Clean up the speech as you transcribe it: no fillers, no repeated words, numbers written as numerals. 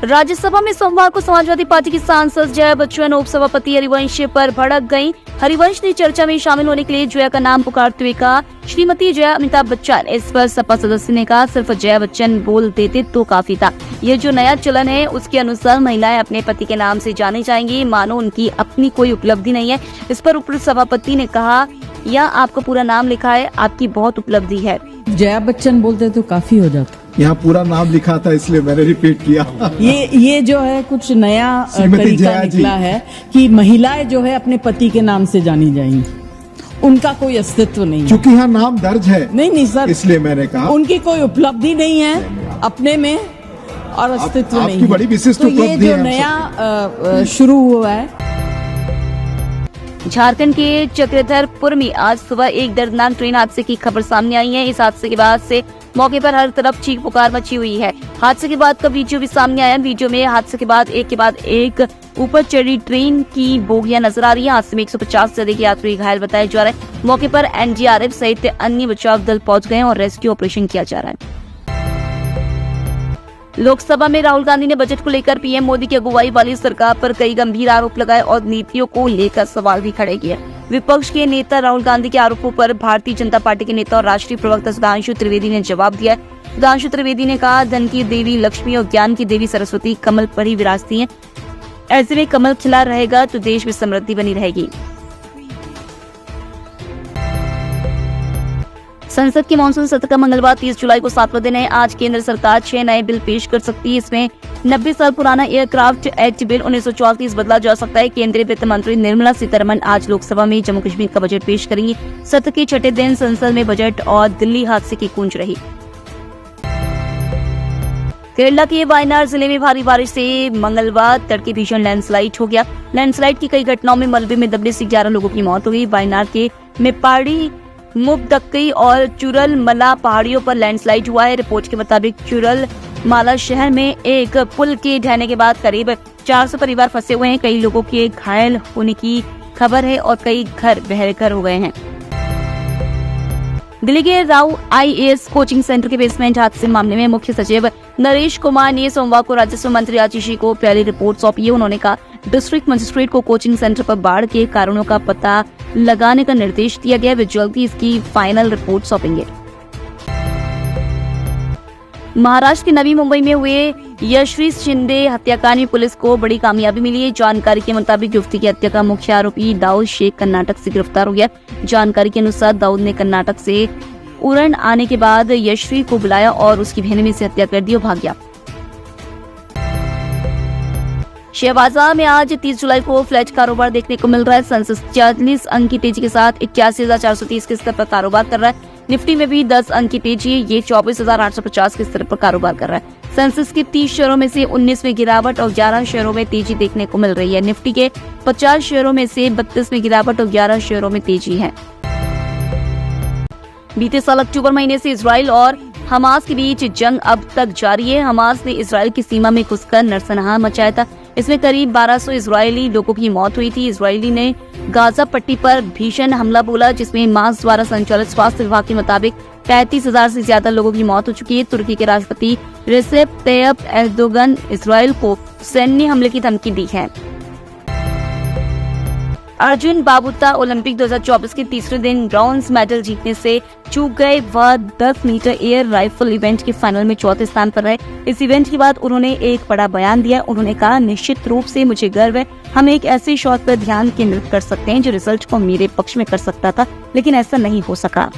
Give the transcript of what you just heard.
राज्यसभा में सोमवार को समाजवादी पार्टी की सांसद जया बच्चन उपसभापति हरिवंश पर भड़क गईं। हरिवंश ने चर्चा में शामिल होने के लिए जया का नाम पुकारते हुए कहा, श्रीमती जया अमिताभ बच्चन। इस पर सपा सदस्य ने कहा, सिर्फ जया बच्चन बोल देते तो काफी था। ये जो नया चलन है उसके अनुसार महिलाएं अपने पति के नाम से जानी जाएंगी, मानो उनकी अपनी कोई उपलब्धि नहीं है। इस पर उप सभापति ने कहा, या आपका पूरा नाम लिखा है, आपकी बहुत उपलब्धि है। जया बच्चन बोलते तो काफी हो जाता। यहाँ पूरा नाम लिखा था इसलिए मैंने रिपीट किया। ये जो है कुछ नया तरीका निकला है कि महिलाएं जो है अपने पति के नाम से जानी जाएंगी, उनका कोई अस्तित्व नहीं है। क्योंकि यहाँ नाम दर्ज है। नहीं सर, इसलिए मैंने कहा उनकी कोई उपलब्धि नहीं है अपने में और अस्तित्व नहीं है। बड़ी विशिष्ट तो ये जो नया शुरू हुआ है। झारखंड के चक्रधरपुर में आज सुबह एक दर्दनाक ट्रेन हादसे की खबर सामने आई है। इस हादसे के बाद से मौके पर हर तरफ चीख पुकार मची हुई है। हादसे के बाद का वीडियो भी सामने आया। वीडियो में हादसे के बाद एक ऊपर चढ़ी ट्रेन की बोगियां नजर आ रही है। हादसे में 150 से अधिक यात्री घायल बताए जा रहे हैं। मौके पर एनडीआरएफ सहित अन्य बचाव दल पहुंच गए और रेस्क्यू ऑपरेशन किया जा रहा है। लोकसभा में राहुल गांधी ने बजट को लेकर पीएम मोदी की अगुवाई वाली सरकार पर कई गंभीर आरोप लगाए और नीतियों को लेकर सवाल भी खड़े किए। विपक्ष के नेता राहुल गांधी के आरोपों पर भारतीय जनता पार्टी के नेता और राष्ट्रीय प्रवक्ता सुधांशु त्रिवेदी ने जवाब दिया। सुधांशु त्रिवेदी ने कहा, धन की देवी लक्ष्मी और ज्ञान की देवी सरस्वती कमल पर ही विराजती हैं। ऐसे में कमल खिला रहेगा तो देश में समृद्धि बनी रहेगी। संसद के मानसून सत्र का मंगलवार 30 जुलाई को 7वां दिन है। आज केंद्र सरकार 6 नए बिल पेश कर सकती है। इसमें 90 साल पुराना एयरक्राफ्ट एक्ट बिल 1934 बदला जा सकता है। केंद्रीय वित्त मंत्री निर्मला सीतारमण आज लोकसभा में जम्मू कश्मीर का बजट पेश करेंगी। सत्र के छठे दिन संसद में बजट और दिल्ली हादसे की गूंज रही। केरला के वायनाड जिले में भारी बारिश से मंगलवार तड़के भीषण लैंडस्लाइड हो गया। लैंडस्लाइड की कई घटनाओं में मलबे में दबने से 11 लोगों की मौत हो गई। वायनाड के मेप्पाड़ी, मुबदक्कई और चुरलमला पहाड़ियों पर लैंडस्लाइड हुआ है। रिपोर्ट के मुताबिक चुरलमाला शहर में एक पुल के ढहने के बाद करीब 400 परिवार फंसे हुए हैं। कई लोगों के घायल होने की खबर है और कई घर बहरघर हो गए हैं। दिल्ली के राव आईएएस कोचिंग सेंटर के बेसमेंट हादसे मामले में मुख्य सचिव नरेश कुमार ने सोमवार को राजस्व मंत्री आतिशी को पहली रिपोर्ट सौंपी है। उन्होंने कहा, डिस्ट्रिक्ट मजिस्ट्रेट को कोचिंग सेंटर पर बाढ़ के कारणों का पता लगाने का निर्देश दिया गया। वे जल्दी इसकी फाइनल रिपोर्ट सौंपेंगे। महाराष्ट्र के नवी मुंबई में हुए यशवी शिंदे हत्याकांड में पुलिस को बड़ी कामयाबी मिली है। जानकारी के मुताबिक युवती की हत्या का मुख्य आरोपी दाऊद शेख कर्नाटक से गिरफ्तार हो गया। जानकारी के अनुसार दाऊद ने कर्नाटक से उड़न आने के बाद यशवी को बुलाया और उसकी बहन से हत्या कर दी और भाग गया। शेयर बाजार में आज 30 जुलाई को फ्लैट कारोबार देखने को मिल रहा है। सेंसेक्स 40 अंक की तेजी के साथ 81,430 के स्तर पर कारोबार कर रहा है। निफ्टी में भी 10 अंक की तेजी, ये 24,850 के स्तर पर कारोबार कर रहा है। सेंसेक्स के 30 शेयरों में से 19 में गिरावट और 11 शेयरों में तेजी देखने को मिल रही है। निफ्टी के 50 शेयरों में से 32 में गिरावट और 11 शेयरों में तेजी है। बीते साल अक्टूबर महीने से इजराइल और हमास के बीच जंग अब तक जारी है। हमास ने इजराइल की सीमा में घुसकर नरसंहार मचाया था। इसमें करीब 1200 इजरायली लोगों की मौत हुई थी। इजरायली ने गाजा पट्टी पर भीषण हमला बोला, जिसमें हमास द्वारा संचालित स्वास्थ्य विभाग के मुताबिक 35,000 से ज्यादा लोगों की मौत हो चुकी है। तुर्की के राष्ट्रपति रेसेप तैयप एर्दोगन इजराइल को सैन्य हमले की धमकी दी है। अर्जुन बाबुता ओलंपिक 2024 के तीसरे दिन ब्रॉन्ज मेडल जीतने से चूक गए। वह 10 मीटर एयर राइफल इवेंट के फाइनल में चौथे स्थान पर रहे। इस इवेंट के बाद उन्होंने एक बड़ा बयान दिया। उन्होंने कहा, निश्चित रूप से मुझे गर्व है। हम एक ऐसे शॉट पर ध्यान केंद्रित कर सकते हैं जो रिजल्ट को मेरे पक्ष में कर सकता था, लेकिन ऐसा नहीं हो सका।